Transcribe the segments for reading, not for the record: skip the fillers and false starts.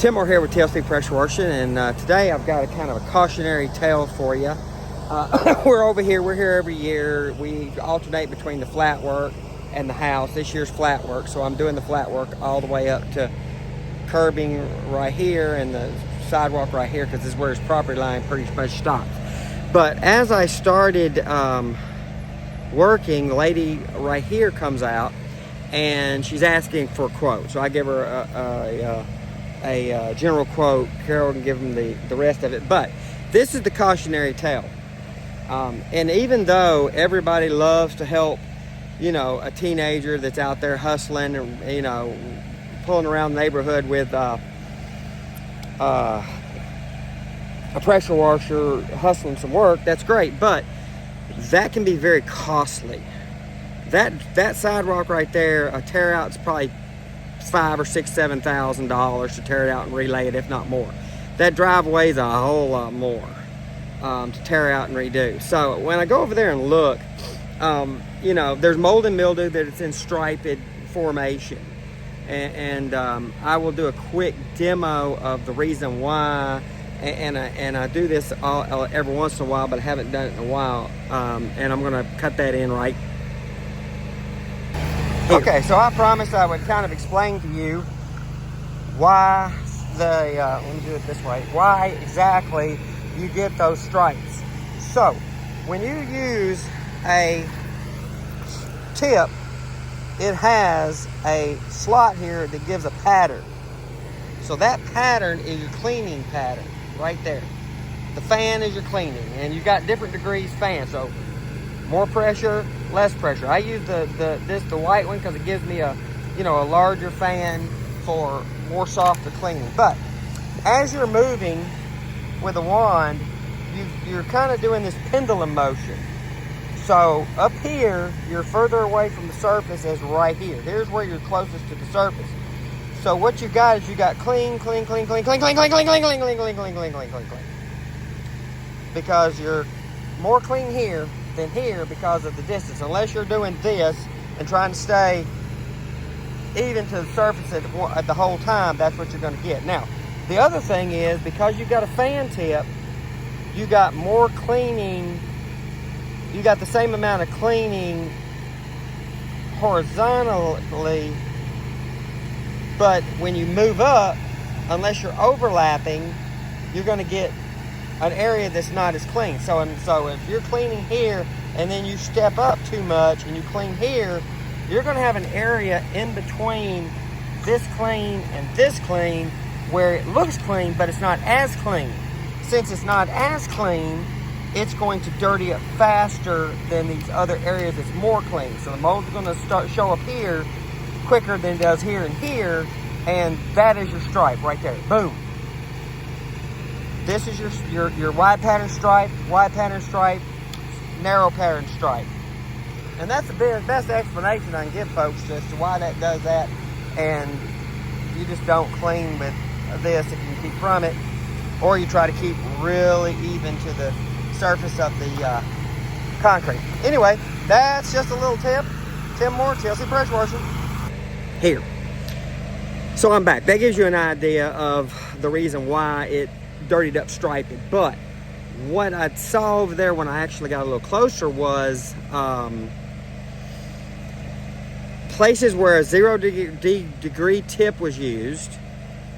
Tim Moore here with TLC Pressure Washing, and today I've got a kind of a cautionary tale for you. We're here every year. We alternate between the flat work and the house. This year's flat work, so I'm doing the flat work all the way up to curbing right here and the sidewalk right here, because this is where his property line pretty much stops. But as I started working, the lady right here comes out and she's asking for a quote. So I give her a general quote. Carol can give them the rest of it. But this is the cautionary tale. And even though everybody loves to help, a teenager that's out there hustling and, pulling around the neighborhood with a pressure washer, hustling some work, that's great. But that can be very costly. That sidewalk right there, a tear out is probably $5,000 or $6,000, $7,000 to tear it out and relay it, if not more. That driveway is a whole lot more to tear out and redo. So when I go over there and look, there's mold and mildew that it's in striped formation, and I will do a quick demo of the reason why. And I do this every once in a while, but I haven't done it in a while, and I'm going to cut that in right here. Okay, so I promised I would kind of explain to you why let me do it this way, why exactly you get those stripes. So when you use a tip, it has a slot here that gives a pattern. So that pattern is your cleaning pattern right there. The fan is your cleaning, and you've got different degrees fan. So more pressure, less pressure. I use the white one because it gives me a larger fan for more softer cleaning. But as you're moving with a wand, you're kind of doing this pendulum motion. So up here, you're further away from the surface as right here. There's where you're closest to the surface. So what you got is you got clean, clean, clean, clean, clean, clean, clean, clean, clean, clean, clean, clean, clean, clean, clean, clean, clean. Because you're more clean here than here because of the distance. Unless you're doing this and trying to stay even to the surface at the whole time, that's what you're going to get. Now, the other thing is, because you've got a fan tip, you got more cleaning. You got the same amount of cleaning horizontally, but when you move up, unless you're overlapping, you're going to get an area that's not as clean. So if you're cleaning here and then you step up too much and you clean here, you're going to have an area in between this clean and this clean where it looks clean, but it's not as clean. Since it's not as clean, it's going to dirty up faster than these other areas that's more clean. So the mold's going to show up here quicker than it does here and here, and that is your stripe right there. Boom. This is your wide pattern stripe, narrow pattern stripe. And that's the best explanation I can give folks as to why that does that. And you just don't clean with this if you can keep from it, or you try to keep really even to the surface of the concrete. Anyway, that's just a little tip. Tim Moore, TLC Pressure Washing. Here. So I'm back. That gives you an idea of the reason why it dirtied up striping. But what I saw over there when I actually got a little closer was places where a 0 degree tip was used,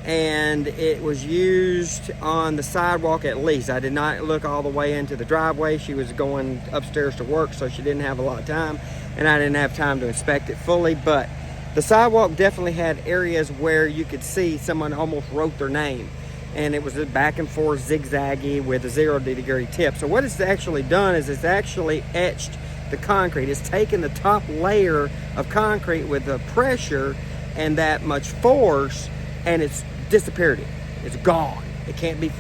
and it was used on the sidewalk at least. I did not look all the way into the driveway. She was going upstairs to work, so she didn't have a lot of time, and I didn't have time to inspect it fully. But the sidewalk definitely had areas where you could see someone almost wrote their name, and it was back and forth zigzaggy with a 0 degree tip. So what it's actually done is it's actually etched the concrete. It's taken the top layer of concrete with the pressure and that much force, and it's disappeared it. It's gone. It can be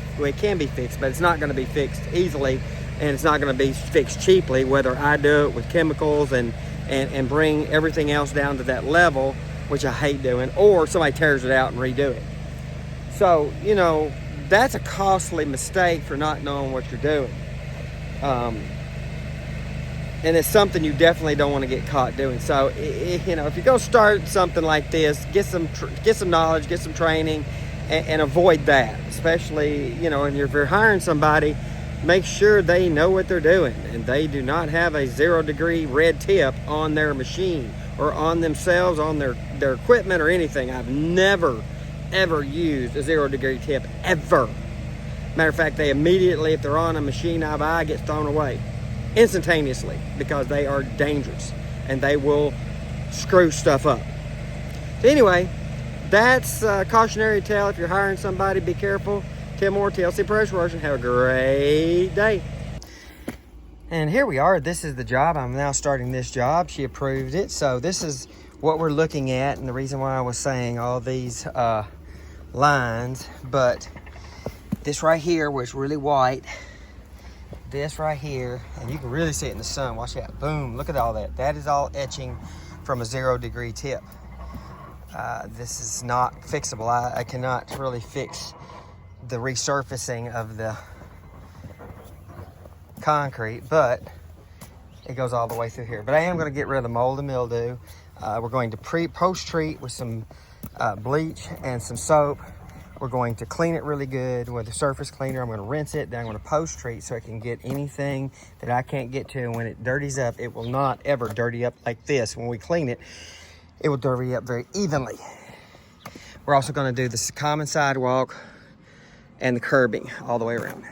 fixed, but it's not going to be fixed easily, and it's not going to be fixed cheaply, whether I do it with chemicals and bring everything else down to that level, which I hate doing, or somebody tears it out and redo it. So, that's a costly mistake for not knowing what you're doing. And it's something you definitely don't want to get caught doing. So, if you're going to start something like this, get some knowledge, get some training, and avoid that. Especially, you know, if you're hiring somebody, make sure they know what they're doing and they do not have a 0-degree red tip on their machine or on themselves, on their equipment or anything. I've never, ever used a 0-degree tip, ever. Matter of fact, they immediately, if they're on a machine I buy, get thrown away instantaneously because they are dangerous and they will screw stuff up. So anyway, that's a cautionary tale. If you're hiring somebody, be careful. Tim Moore, TLC Pressure Washing. Have a great day. And here we are. This is the job. I'm now starting this job. She approved it. So this is what we're looking at, and the reason why I was saying all these lines. But this right here was really white. This right here, and you can really see it in the sun. Watch that. Boom. Look at all that. That is all etching from a 0-degree tip. This is not fixable. I cannot really fix the resurfacing of the concrete, but it goes all the way through here. But I am going to get rid of the mold and mildew. We're going to post-treat with some bleach and some soap. We're going to clean it really good with a surface cleaner. I'm going to rinse it, then I'm going to post-treat so I can get anything that I can't get to. And when it dirties up, it will not ever dirty up like this. When we clean it, it will dirty up very evenly. We're also going to do this common sidewalk and the curbing all the way around.